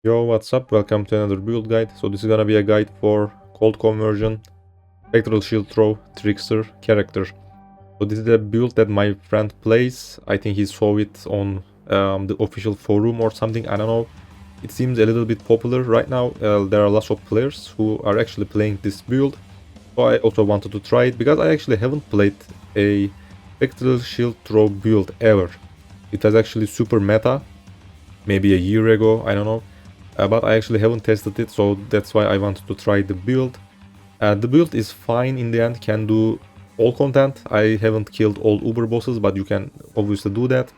Yo, what's up? Welcome to another build guide. So this is gonna be a guide for cold conversion, spectral shield throw, trickster character. So this is a build that my friend plays. I think he saw it on the official forum or something. I don't know. It seems a little bit popular right now. There are lots of players who are actually playing this build. So I also wanted to try it because I actually haven't played a spectral shield throw build ever. It was actually super meta, maybe a year ago. I don't know. But I actually haven't tested it, so that's why I wanted to try the build. The build is fine in the end, can do all content. I haven't killed all Uber bosses, but you can obviously do that,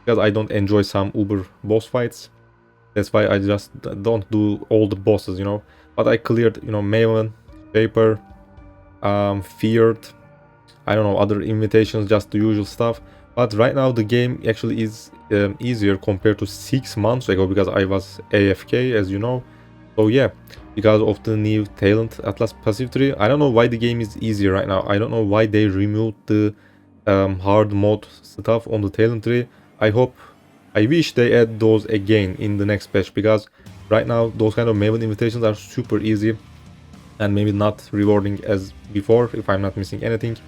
because I don't enjoy some Uber boss fights. That's why I just don't do all the bosses, But I cleared, Maven, Shaper, Feared, I don't know, other invitations, just the usual stuff. But right now the game actually is easier compared to 6 months ago, because I was AFK, as you know. So yeah, because of the new talent Atlas passive tree. I don't know why the game is easier right now. I don't know why they removed the hard mode stuff on the talent tree. I wish they add those again in the next patch, because right now those kind of Maven invitations are super easy and maybe not rewarding as before, if I'm not missing anything.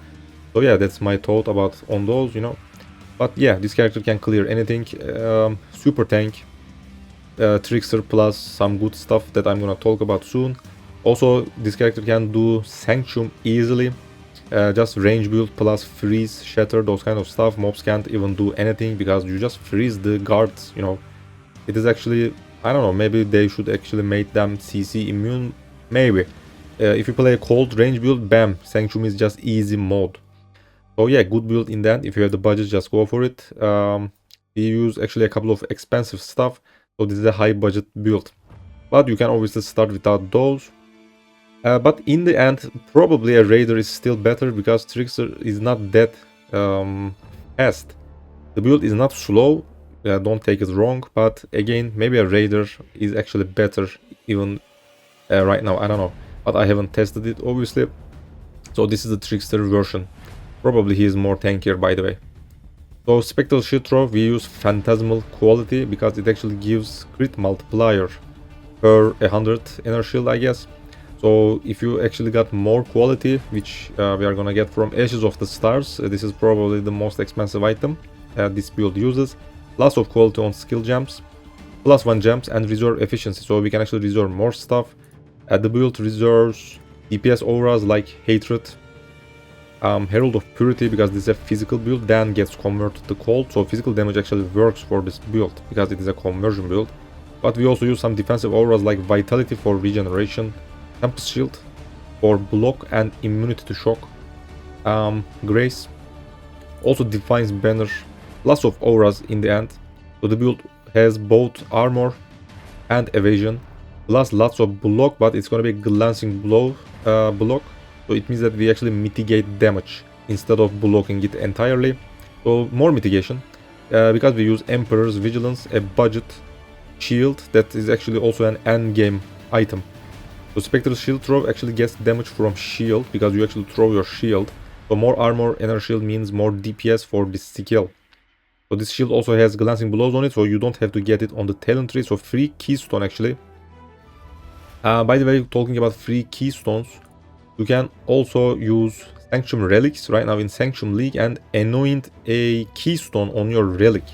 So yeah, that's my thought about on those, But yeah, this character can clear anything. Super tank, Trickster plus some good stuff that I'm gonna talk about soon. Also, this character can do Sanctum easily. Just range build plus freeze, shatter, those kind of stuff. Mobs can't even do anything because you just freeze the guards, It is actually, I don't know, maybe they should actually make them CC immune. Maybe. If you play a cold range build, bam, Sanctum is just easy mode. So yeah, good build in that. If you have the budget, just go for it. We use actually a couple of expensive stuff, so this is a high budget build. But you can obviously start without those. But in the end, probably a Raider is still better, because Trickster is not that fast. The build is not slow, don't take it wrong, but again, maybe a Raider is actually better even right now, I don't know. But I haven't tested it, obviously. So this is the Trickster version. Probably he is more tankier, by the way. So Spectral Shield Throw, we use Phantasmal quality because it actually gives crit multiplier per 100 inner shield, I guess. So if you actually got more quality, which we are gonna get from Ashes of the Stars, this is probably the most expensive item this build uses. Lots of quality on skill jumps, +1 jumps, and reserve efficiency, so we can actually reserve more stuff. The build reserves DPS auras like Hatred, Herald of Purity, because this is a physical build, then gets converted to cold, so physical damage actually works for this build because it is a conversion build. But we also use some defensive auras like Vitality for regeneration, Tempest Shield for block and immunity to shock, Grace also defines banner, lots of auras in the end. So the build has both armor and evasion, plus lots of block, but it's gonna be glancing blow block. So it means that we actually mitigate damage instead of blocking it entirely. So more mitigation, because we use Emperor's Vigilance, a budget shield that is actually also an end game item. So Spectral Shield Throw actually gets damage from shield, because you actually throw your shield. So more armor, inner shield means more DPS for this skill. So this shield also has glancing blows on it, so you don't have to get it on the talent tree. So free keystone actually. By the way, talking about free keystones, you can also use Sanctum relics right now in Sanctum League and anoint a keystone on your relic.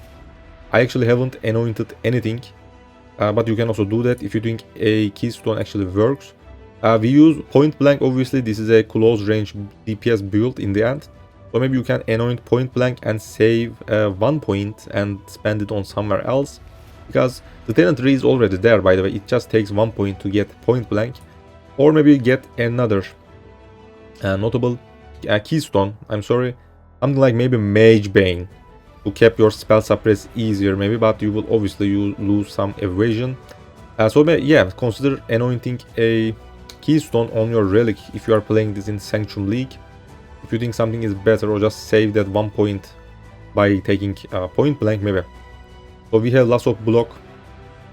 I actually haven't anointed anything, but you can also do that if you think a keystone actually works. We use point blank, obviously this is a close range DPS build in the end. So maybe you can anoint point blank and save 1 point and spend it on somewhere else. Because the talent tree is already there, by the way, it just takes 1 point to get point blank. Or maybe get another notable keystone, something like maybe Mage Bane, to keep your spell suppress easier maybe, but you will obviously lose some evasion. So yeah, consider anointing a keystone on your relic if you are playing this in Sanctum League. If you think something is better, or just save that 1 point by taking point blank maybe. So we have lots of block,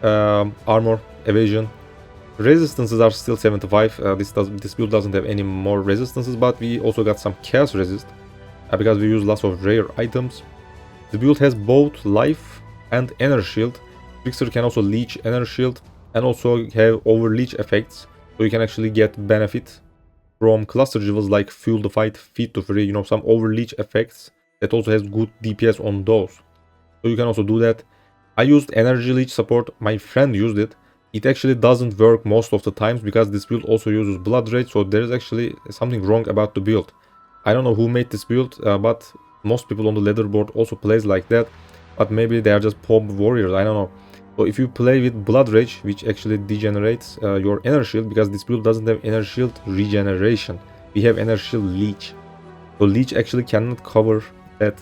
armor, evasion. Resistances are still 75. This build doesn't have any more resistances, but we also got some chaos resist because we use lots of rare items. The build has both life and energy shield. Trickster can also leech energy shield. and also have overleech effects, so you can actually get benefit from cluster jewels like Fuel the Fight, Feed to Free, you know, some overleech effects that also has good DPS on those. So you can also do that. I used Energy Leech support, my friend used it. It actually doesn't work most of the times because this build also uses Blood Rage, so there is actually something wrong about the build. I don't know who made this build, but most people on the leaderboard also plays like that. But maybe they are just POB warriors, I don't know. So if you play with Blood Rage, which actually degenerates your Energy Shield, because this build doesn't have Energy Shield regeneration. We have Energy Shield Leech. So Leech actually cannot cover that.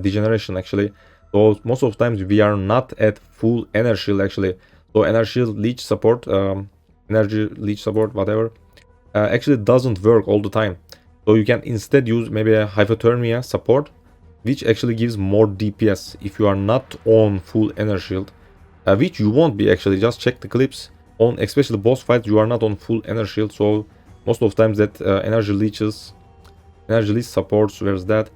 Degeneration actually. So most of the times we are not at full Energy Shield actually. So Energy Shield Leech support, Energy Leech support, whatever, actually doesn't work all the time. So you can instead use maybe a Hypothermia support, which actually gives more DPS if you are not on full Energy Shield, which you won't be actually. Just check the clips on, especially boss fights, you are not on full Energy Shield. So most of the times that Energy Leech supports, where's that?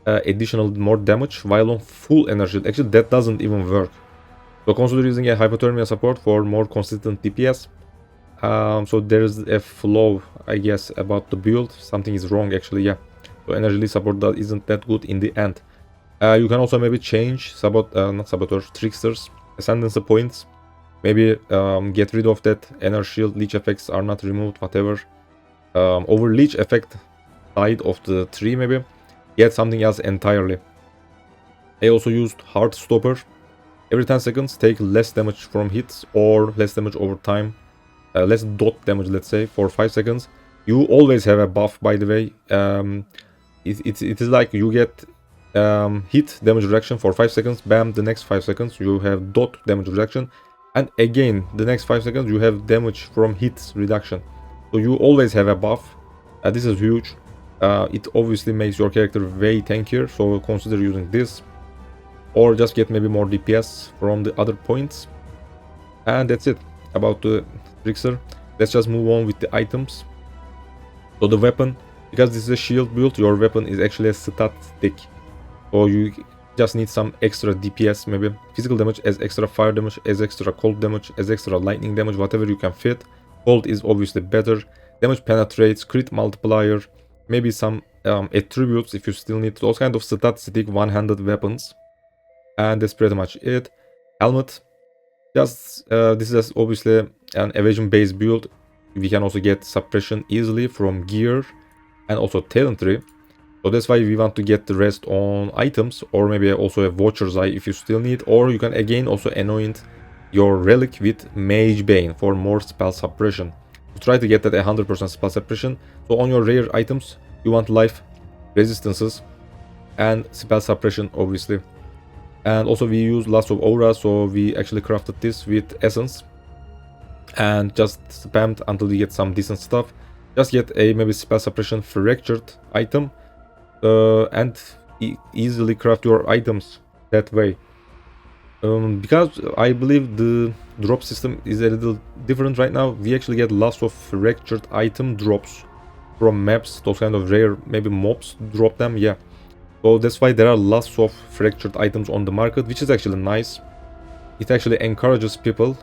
Additional more damage while on full energy. Actually, that doesn't even work. So consider using a Hypothermia support for more consistent DPS. So there's a flaw, I guess, about the build. Something is wrong actually, yeah. So energy support isn't that good in the end. You can also maybe change Trickster's ascendancy points. Maybe get rid of that Energy Shield, leech effects are not removed, whatever. Over leech effect side of the tree maybe. Get something else entirely. I also used Heart Stopper. Every 10 seconds take less damage from hits or less damage over time. Less dot damage, let's say, for 5 seconds. You always have a buff, by the way. It is like you get hit damage reduction for 5 seconds. Bam, the next 5 seconds you have dot damage reduction. And again, the next 5 seconds you have damage from hits reduction. So you always have a buff. This is huge. It obviously makes your character way tankier, so consider using this. Or just get maybe more DPS from the other points. And that's it about the Trickster. Let's just move on with the items. So the weapon, because this is a shield build, your weapon is actually a stat stick. So you just need some extra DPS, maybe physical damage, as extra fire damage, as extra cold damage, as extra lightning damage, whatever you can fit. Cold is obviously better. Damage penetrates, crit multiplier, maybe some attributes if you still need those kind of statistic one-handed weapons. And that's pretty much it. Helmet, just this is obviously an evasion based build. We can also get suppression easily from gear and also talent tree. So that's why we want to get the rest on items, or maybe also a Watcher's Eye if you still need. Or you can again also anoint your relic with Mage Bane for more spell suppression. Try to get that 100% spell suppression. So on your rare items you want life, resistances, and spell suppression obviously. And also we use lots of aura, so we actually crafted this with essence and just spammed until we get some decent stuff. Just get a maybe spell suppression fractured item and easily craft your items that way. Because I believe the drop system is a little different right now. We actually get lots of fractured item drops from maps. Those kind of rare maybe mobs drop them, yeah. So that's why there are lots of fractured items on the market, which is actually nice. It actually encourages people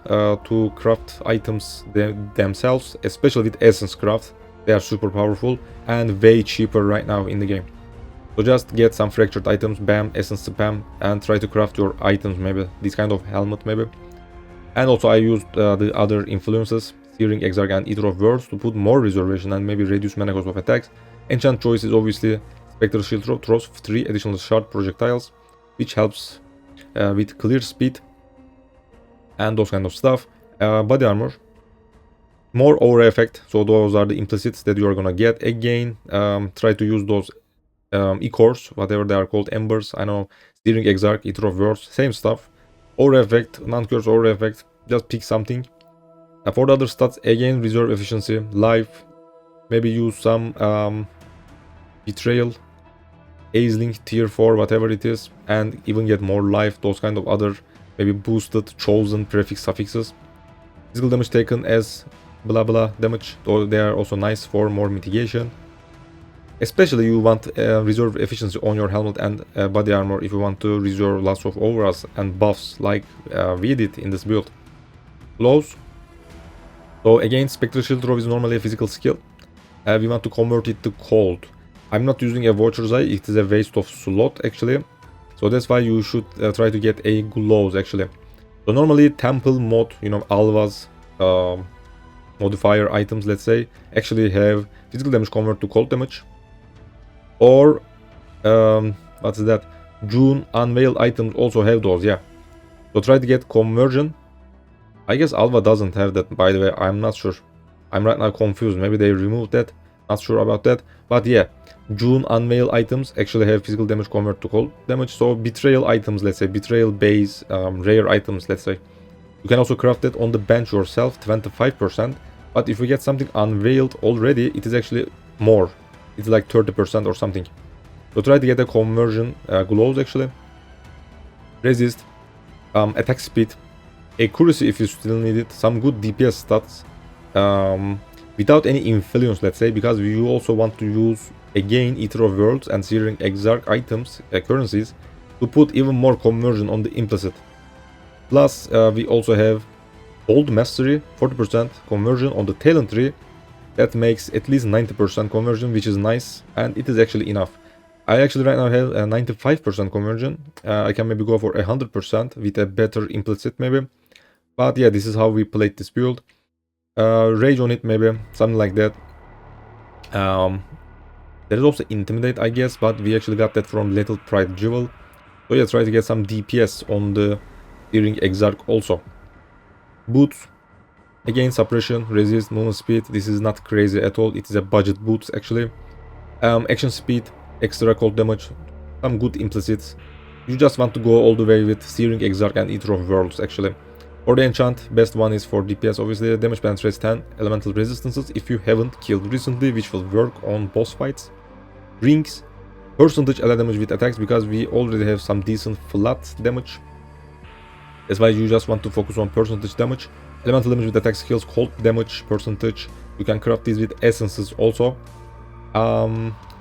to craft items themselves, especially with essence craft. They are super powerful and way cheaper right now in the game. So just get some fractured items, bam, essence spam, and try to craft your items, maybe this kind of helmet maybe. And also I used the other influences, Searing, Exile, and Eater of Worlds to put more reservation and maybe reduce mana cost of attacks. Enchant choice is obviously Spectral Shield Throw, throws 3 additional shard projectiles, which helps with clear speed and those kind of stuff. Body armor, more aura effect, so those are the implicits that you are gonna get. Again, try to use those E-cores, whatever they are called, embers, I know, Steering, Exarch, Eater of Worlds, same stuff. Aura effect, non-curse aura effect, just pick something. For the other stats, again, reserve efficiency, life, maybe use some betrayal, Aisling, tier 4, whatever it is, and even get more life, those kind of other maybe boosted, chosen prefix suffixes. Physical damage taken as blah blah damage, though they are also nice for more mitigation. Especially you want reserve efficiency on your helmet and body armor if you want to reserve lots of overalls and buffs like we did in this build. Glows. So again, Spectral Shield Throw is normally a physical skill. We want to convert it to cold. I'm not using a Watcher's Eye, it is a waste of slot actually. So that's why you should try to get a glows actually. So normally temple mod, you know, Alva's modifier items, let's say, actually have physical damage convert to cold damage. Or what's that? June unveiled items also have those, yeah. So try to get conversion. I guess Alva doesn't have that, by the way. I'm not sure. I'm right now confused. Maybe they removed that. Not sure about that. But yeah, June unveil items actually have physical damage convert to cold damage. So betrayal items, let's say, betrayal base, rare items, let's say. You can also craft it on the bench yourself, 25%. But if you get something unveiled already, it is actually more. It's like 30% or something. So try to get a conversion glows actually. Resist, attack speed, accuracy if you still need it, some good DPS stats. Without any influence, let's say, because you also want to use again Ether of Worlds and Searing Exarch items, currencies, to put even more conversion on the implicit. Plus, we also have Old Mastery, 40% conversion on the talent tree. That makes at least 90% conversion, which is nice, and it is actually enough. I actually right now have a 95% conversion. I can maybe go for 100% with a better implicit maybe. But yeah, this is how we played this build. Rage on it maybe, something like that. There is also Intimidate, I guess, but we actually got that from Little Pride Jewel. So yeah, try to get some DPS on the Searing Exarch also. Boots. Again, suppression, resist, movement speed. This is not crazy at all. It is a budget boots actually. Action speed, extra cold damage, some good implicits. You just want to go all the way with Searing Exarch and Ether of Worlds actually. For the enchant, best one is for DPS obviously. Damage penetrates 10 elemental resistances if you haven't killed recently, which will work on boss fights. Rings, percentage ally damage with attacks because we already have some decent flat damage. That's why you just want to focus on percentage damage. Elemental damage with attack skills, cold damage percentage. You can craft these with essences also.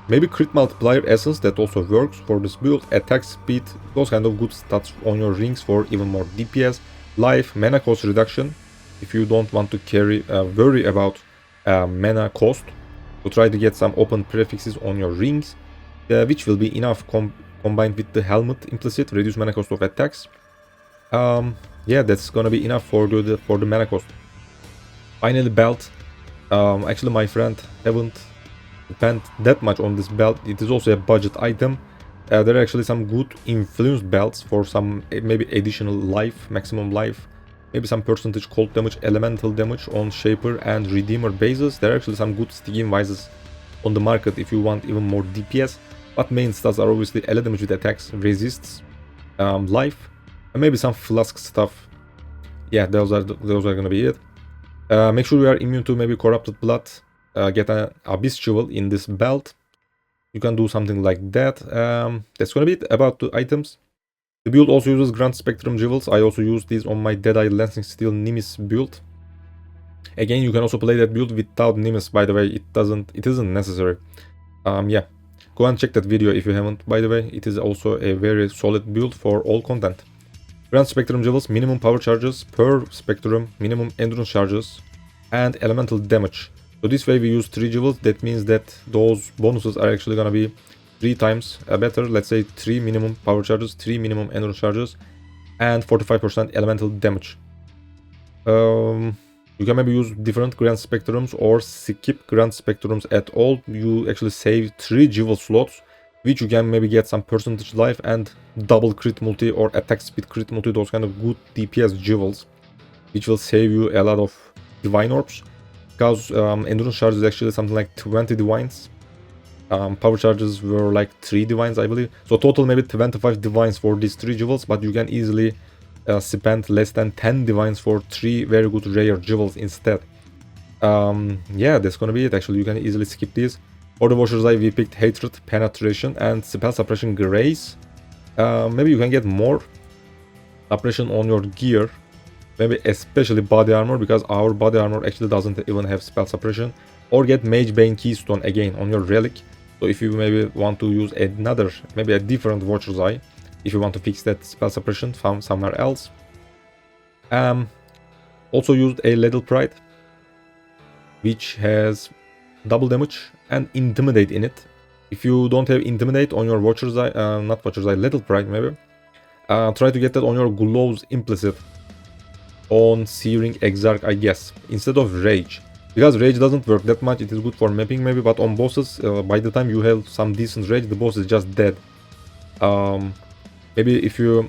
Maybe crit multiplier essence, that also works for this build. Attack speed, those kind of good stats on your rings for even more DPS. Life, mana cost reduction. If you don't want to worry about mana cost, so try to get some open prefixes on your rings, which will be enough combined with the helmet implicit, reduce mana cost of attacks. Yeah, that's gonna be enough for the mana cost. Finally, belt. Actually, my friend haven't spent that much on this belt. It is also a budget item. There are actually some good influence belts for some maybe additional life, maximum life, maybe some percentage cold damage, elemental damage on Shaper and Redeemer bases. There are actually some good Stygian vises on the market if you want even more DPS. But main stats are obviously ally damage with attacks, resists, life, and maybe some flask stuff. Yeah, those are gonna be it. Make sure you are immune to maybe corrupted blood. Get an abyss jewel in this belt. You can do something like that. That's gonna be it about the items. The build also uses Grand Spectrum jewels. I also use these on my Deadeye Lancing Steel Nimis build. Again, you can also play that build without Nimis, by the way. It isn't necessary. Yeah, go and check that video if you haven't, by the way. It is also a very solid build for all content. Grand Spectrum jewels, minimum power charges per spectrum, minimum endurance charges, and elemental damage. So this way we use 3 jewels. That means that those bonuses are actually gonna be 3 times better. Let's say 3 minimum power charges, 3 minimum endurance charges, and 45% elemental damage. You can maybe use different Grand Spectrums or skip Grand Spectrums at all. You actually save 3 jewel slots, which you can maybe get some percentage life and double crit multi or attack speed crit multi, those kind of good DPS jewels, which will save you a lot of divine orbs. Because endurance charge is actually something like 20 divines. Power charges were like 3 divines, I believe. So total maybe 25 divines for these 3 jewels, but you can easily spend less than 10 divines for 3 very good rare jewels instead. Yeah, that's gonna be it actually. You can easily skip these. For the Watcher's Eye, we picked Hatred, Penetration, and Spell Suppression Grace. Maybe you can get more suppression on your gear. Maybe especially body armor, because our body armor actually doesn't even have spell suppression. Or get Mage Bane Keystone again on your relic. So if you maybe want to use another, maybe a different Watcher's Eye, if you want to fix that spell suppression found somewhere else. Also used a Little Pride, which has double damage and Intimidate in it. If you don't have Intimidate on your Watcher's Eye, not Watcher's Eye, Little Pride maybe, try to get that on your Gloves Implicit on Searing Exarch, I guess, instead of Rage. Because Rage doesn't work that much, it is good for mapping maybe, but on bosses, by the time you have some decent Rage, the boss is just dead. Maybe if you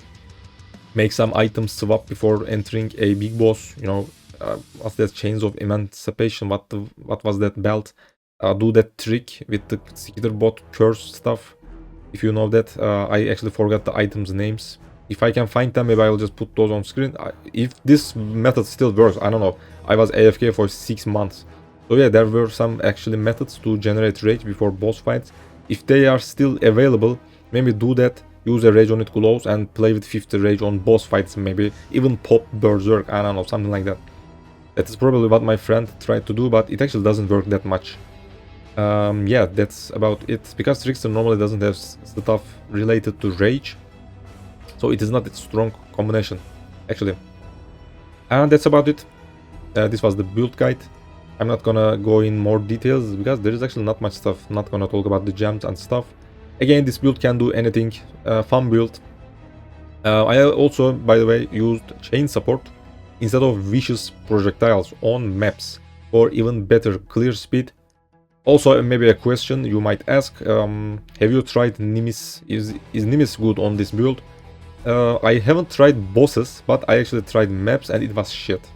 make some item swap before entering a big boss, you know, what's that, Chains of Emancipation, what was that belt? Do that trick with the Skitterbot curse stuff, if you know that. I actually forgot the items names. If I can find them, maybe I'll just put those on screen. If this method still works, I don't know. I was AFK for 6 months. So yeah, there were some actually methods to generate rage before boss fights. If they are still available, maybe do that. Use a rage on it gloves and play with 50 rage on boss fights, maybe. Even pop berserk, I don't know, something like that. That is probably what my friend tried to do, but it actually doesn't work that much. Yeah, that's about it. Because Trickster normally doesn't have stuff related to rage, so it is not a strong combination, actually. And that's about it. This was the build guide. I'm not gonna go in more details because there is actually not much stuff. Not gonna talk about the gems and stuff. Again, this build can do anything. Fun build. I also, by the way, used chain support instead of vicious projectiles on maps for even better clear speed. Also, maybe a question you might ask, have you tried Nimis? Is Nimis good on this build? I haven't tried bosses, but I actually tried maps and it was shit.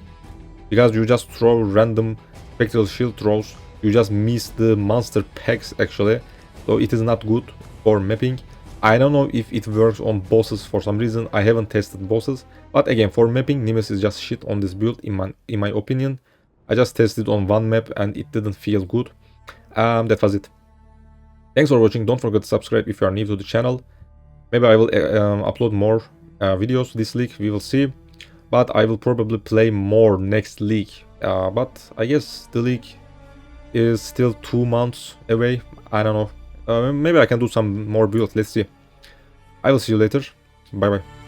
Because you just throw random spectral shield throws, you just miss the monster packs actually, so it is not good for mapping. I don't know if it works on bosses for some reason. I haven't tested bosses, but again, for mapping, Nimis is just shit on this build in my opinion. I just tested on one map and it didn't feel good. That was it. Thanks for watching. Don't forget to subscribe if you are new to the channel. Maybe I will upload more videos this league, we will see. But I will probably play more next league. But I guess the league is still 2 months away. I don't know. Maybe I can do some more builds, let's see. I will see you later. Bye bye.